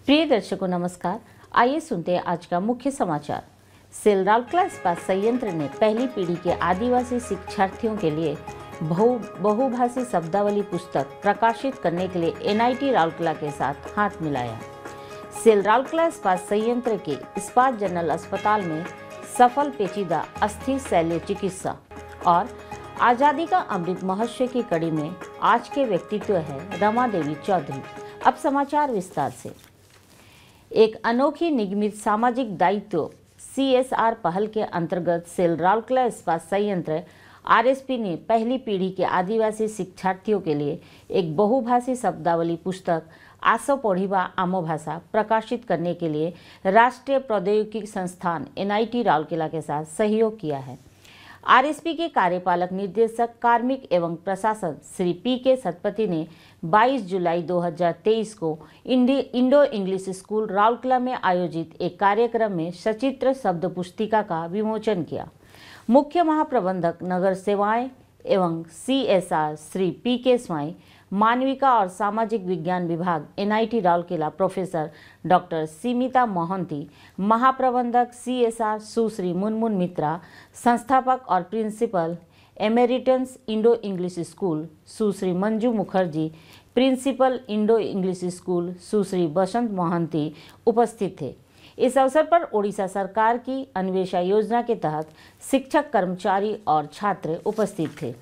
प्रिय दर्शकों नमस्कार। आइए सुनते हैं आज का मुख्य समाचार। सेल राउरकेला इस्पात संयंत्र ने पहली पीढ़ी के आदिवासी शिक्षार्थियों के लिए बहुभाषी शब्दावली पुस्तक प्रकाशित करने के लिए एनआईटी राउरकेला के साथ हाथ मिलाया। सेल राउरकेला इस्पात संयंत्र के इस्पात जनरल अस्पताल में सफल पेचीदा अस्थि शल्य चिकित्सा और आज़ादी का अमृत महोत्सव की कड़ी में आज के व्यक्तित्व है रमा देवी चौधरी। अब समाचार विस्तार से। एक अनोखी निगमित सामाजिक दायित्व CSR पहल के अंतर्गत सेल राउरकेला इस्पात संयंत्र RSP ने पहली पीढ़ी के आदिवासी शिक्षार्थियों के लिए एक बहुभाषी शब्दावली पुस्तक आसो पढ़िबा आमो भाषा प्रकाशित करने के लिए राष्ट्रीय प्रौद्योगिकी संस्थान NIT राउरकेला के साथ सहयोग किया है। RSP के कार्यपालक निर्देशक कार्मिक एवं प्रशासन श्री PK सतपति ने 22 जुलाई 2023 को इंडो इंग्लिश स्कूल राउरकेला में आयोजित एक कार्यक्रम में सचित्र शब्द पुस्तिका का विमोचन किया। मुख्य महाप्रबंधक नगर सेवाएं एवं CSR श्री PK स्वाई, मानविका और सामाजिक विज्ञान विभाग NIT Rourkela professor doctor Simita Mohanty, महाप्रबंधक CSR सुश्री मुनमुन मित्रा, संस्थापक और principal emeritus Indo English school Sushri Manju Mukherjee, principal Indo English school Sushri Basant Mohanty उपस्थित थे। इस अवसर पर ओडिशा सरकार की अन्वेषा योजना के तहत शिक्षक, कर्मचारी और छात्र उपस्थित थे।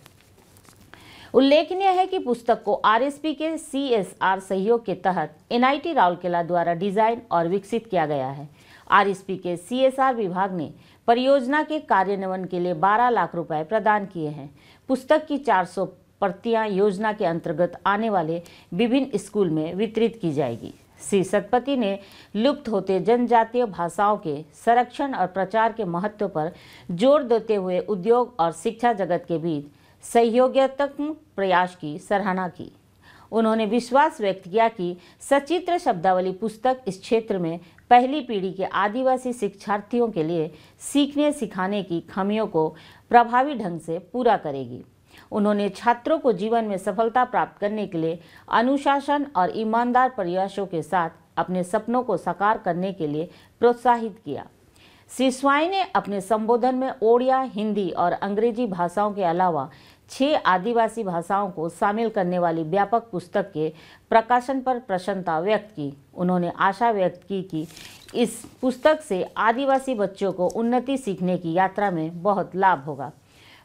उल्लेखनीय है कि पुस्तक को RSP के CSR सहयोग के तहत NIT राउरकेला द्वारा डिजाइन और विकसित किया गया है। RSP के CSR विभाग ने परियोजना के कार्यान्वयन के लिए 12 लाख रुपए प्रदान किए हैं। पुस्तक की 400 प्रतियां योजना के अंतर्गत आने वाले विभिन्न स्कूल में वितरित की जाएगी। श्री सतपति ने लुप्त होते जनजातीय भाषाओं के संरक्षण और प्रचार के महत्व पर जोर देते हुए उद्योग और शिक्षा जगत के बीच सहयोगात्मक प्रयास की सराहना की। उन्होंने विश्वास व्यक्त किया कि सचित्र शब्दावली पुस्तक इस क्षेत्र में पहली पीढ़ी के आदिवासी शिक्षार्थियों के लिए सीखने सिखाने की खामियों को प्रभावी ढंग से पूरा करेगी। उन्होंने छात्रों को जीवन में सफलता प्राप्त करने के लिए अनुशासन और ईमानदार प्रयासों के साथ अपने सपनों को साकार करने के लिए प्रोत्साहित किया। श्री स्वाई ने अपने संबोधन में ओडिया, हिंदी और अंग्रेजी भाषाओं के अलावा 6 आदिवासी भाषाओं को शामिल करने वाली व्यापक पुस्तक के प्रकाशन पर प्रसन्नता व्यक्त की। उन्होंने आशा व्यक्त की कि इस पुस्तक से आदिवासी बच्चों को उन्नति सीखने की यात्रा में बहुत लाभ होगा।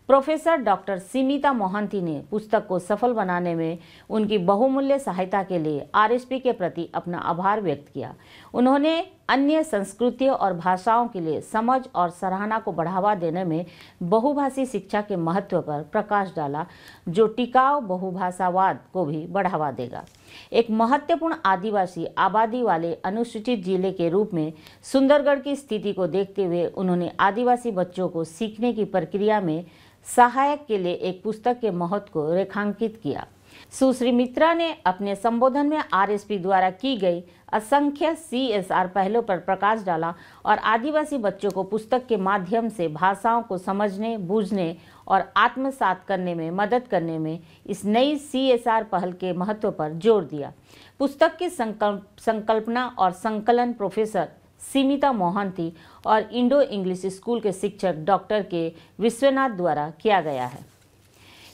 प्रोफेसर डॉक्टर सीमिता मोहंती ने पुस्तक को सफल बनाने में उनकी बहुमूल्य सहायता के लिए RSP के प्रति अपना आभार व्यक्त किया। उन्होंने अन्य संस्कृतियों और भाषाओं के लिए समझ और सराहना को बढ़ावा देने में बहुभाषी शिक्षा के महत्व पर प्रकाश डाला, जो टिकाऊ बहुभाषावाद को भी बढ़ावा देगा। एक महत्वपूर्ण आदिवासी आबादी वाले अनुसूचित जिले के रूप में सुंदरगढ़ की स्थिति को देखते हुए उन्होंने आदिवासी बच्चों को सीखने की प्रक्रिया में सहायक के लिए एक पुस्तक के महत्व को रेखांकित किया। सुश्री मित्रा ने अपने संबोधन में RSP द्वारा की गई असंख्य CSR पहलों पर प्रकाश डाला और आदिवासी बच्चों को पुस्तक के माध्यम से भाषाओं को समझने, बूझने और आत्मसात करने में मदद करने में इस नई CSR पहल के महत्व पर जोर दिया। पुस्तक की संकल्पना और संकलन प्रोफेसर सीमिता मोहंती और इंडो इंग्लिश स्कूल के शिक्षक डॉक्टर के विश्वनाथ द्वारा किया गया है।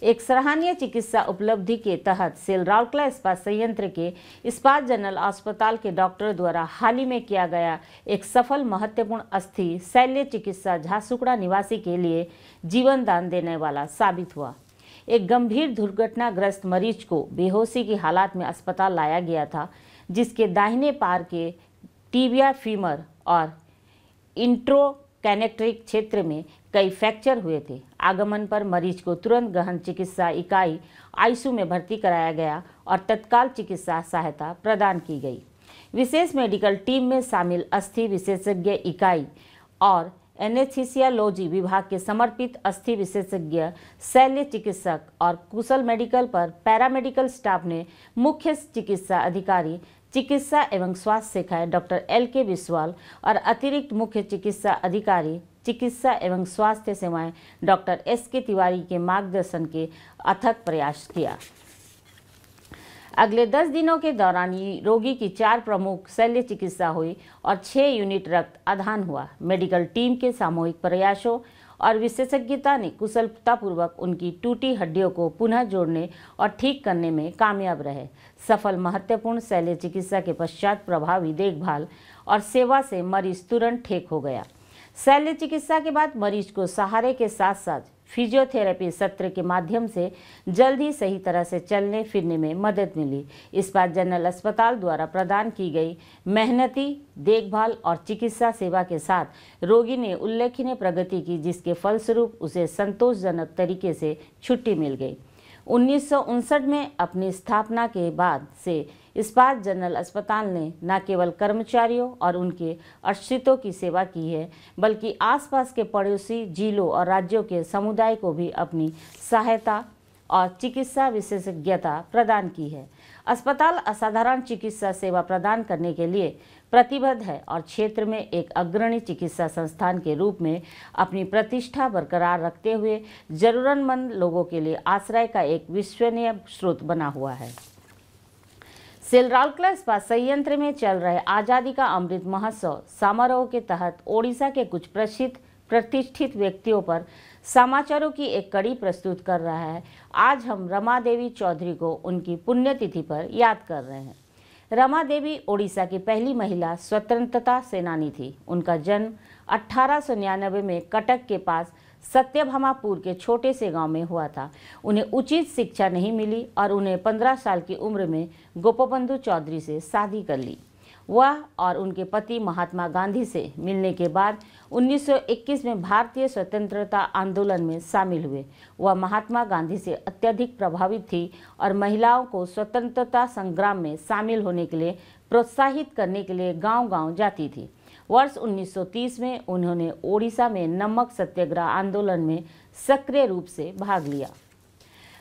एक सराहनीय चिकित्सा उपलब्धि के तहत सेल राउरकेला इस्पात संयंत्र के इस्पात जनरल अस्पताल के डॉक्टर द्वारा हाल ही में किया गया एक सफल महत्वपूर्ण अस्थि शल्य चिकित्सा झारसुगड़ा निवासी के लिए जीवन दान देने वाला साबित हुआ। एक गंभीर दुर्घटनाग्रस्त मरीज को बेहोशी की हालत में अस्पताल लाया गया था, जिसके दाहिने पैर के टिबिया फीमर और इंट्रोकैनेक्ट्रिक क्षेत्र में कई फ्रैक्चर हुए थे। आगमन पर मरीज को तुरंत गहन चिकित्सा इकाई ICU में भर्ती कराया गया और तत्काल चिकित्सा सहायता प्रदान की गई। विशेष मेडिकल टीम में शामिल अस्थि विशेषज्ञ इकाई और एनेस्थीसियोलॉजी विभाग के समर्पित अस्थि विशेषज्ञ, शल्य चिकित्सक और कुशल मेडिकल पर पैरामेडिकल स्टाफ ने मुख्य चिकित्सा अधिकारी चिकित्सा एवं स्वास्थ्य सेवाएं डॉक्टर LK बिस्वाल और अतिरिक्त मुख्य चिकित्सा अधिकारी चिकित्सा एवं स्वास्थ्य सेवाएं डॉक्टर SK तिवारी के मार्गदर्शन के अथक प्रयास किया। अगले 10 दिनों के दौरान रोगी की 4 प्रमुख शल्य चिकित्सा हुई और 6 यूनिट रक्त आदान हुआ। मेडिकल टीम के सामूहिक प्रयासों और विशेषज्ञता ने कुशलतापूर्वक उनकी टूटी हड्डियों को पुनः जोड़ने और ठीक करने में कामयाब रहे। सफल महत्वपूर्ण शल्य चिकित्सा के पश्चात प्रभावी देखभाल और सेवा से मरीज तुरंत ठीक हो गया। शल्य चिकित्सा के बाद मरीज को सहारे के साथ साथ फिजियोथेरेपी सत्र के माध्यम से जल्द ही सही तरह से चलने फिरने में मदद मिली। इस बार जनरल अस्पताल द्वारा प्रदान की गई मेहनती देखभाल और चिकित्सा सेवा के साथ रोगी ने उल्लेखनीय प्रगति की, जिसके फलस्वरूप उसे संतोषजनक तरीके से छुट्टी मिल गई। 1959 में अपनी स्थापना के बाद से इस्पात जनरल अस्पताल ने न केवल कर्मचारियों और उनके आश्रितों की सेवा की है, बल्कि आसपास के पड़ोसी जिलों और राज्यों के समुदाय को भी अपनी सहायता और चिकित्सा विशेषज्ञता प्रदान की है। अस्पताल असाधारण चिकित्सा सेवा प्रदान करने के लिए प्रतिबद्ध है और क्षेत्र में एक अग्रणी चिकित्सा संस्थान के रूप में अपनी प्रतिष्ठा बरकरार रखते हुए जरूरतमंद लोगों के लिए आश्रय का एक विश्वसनीय स्रोत बना हुआ है। सिलराउरकेला इस्पात संयंत्र में चल रहे आज़ादी का अमृत महोत्सव समारोह के तहत ओडिशा के कुछ प्रसिद्ध प्रतिष्ठित व्यक्तियों पर समाचारों की एक कड़ी प्रस्तुत कर रहा है। आज हम रमा देवी चौधरी को उनकी पुण्यतिथि पर याद कर रहे हैं। रमा देवी ओडिशा की पहली महिला स्वतंत्रता सेनानी थी। उनका जन्म 1899 में कटक के पास सत्यभामापुर के छोटे से गांव में हुआ था। उन्हें उचित शिक्षा नहीं मिली और उन्हें 15 साल की उम्र में गोपबंधु चौधरी से शादी कर ली। वह और उनके पति महात्मा गांधी से मिलने के बाद 1921 में भारतीय स्वतंत्रता आंदोलन में शामिल हुए। वह महात्मा गांधी से अत्यधिक प्रभावित थी और महिलाओं को स्वतंत्रता संग्राम में शामिल होने के लिए प्रोत्साहित करने के लिए गांव-गांव जाती थी। वर्ष 1930 में उन्होंने ओडिशा में नमक सत्याग्रह आंदोलन में सक्रिय रूप से भाग लिया।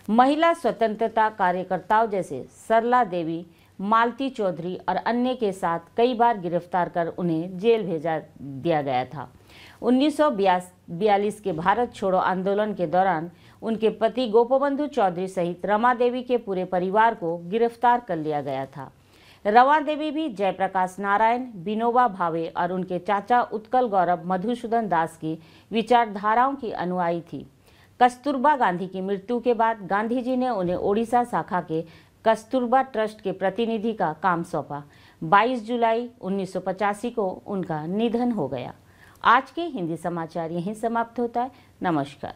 महिला स्वतंत्रता कार्यकर्ताओं जैसे सरला देवी, मालती चौधरी और अन्य के साथ कई बार गिरफ्तार कर उन्हें जेल भेजा दिया गया था। 1942 के भारत छोड़ो आंदोलन के दौरान उनके पति गोपबंधु चौधरी सहित रमा देवी के पूरे परिवार को गिरफ्तार कर लिया गया था। रमा देवी भी जयप्रकाश नारायण, विनोबा भावे और उनके चाचा उत्कल गौरव मधुसूदन दास की विचारधाराओं की अनुयायी थी। कस्तूरबा गांधी की मृत्यु के बाद गांधी जी ने उन्हें ओडिशा शाखा के कस्तूरबा ट्रस्ट के प्रतिनिधि का काम सौंपा। 22 जुलाई 1985 को उनका निधन हो गया। आज के हिंदी समाचार यहीं समाप्त होता है। नमस्कार।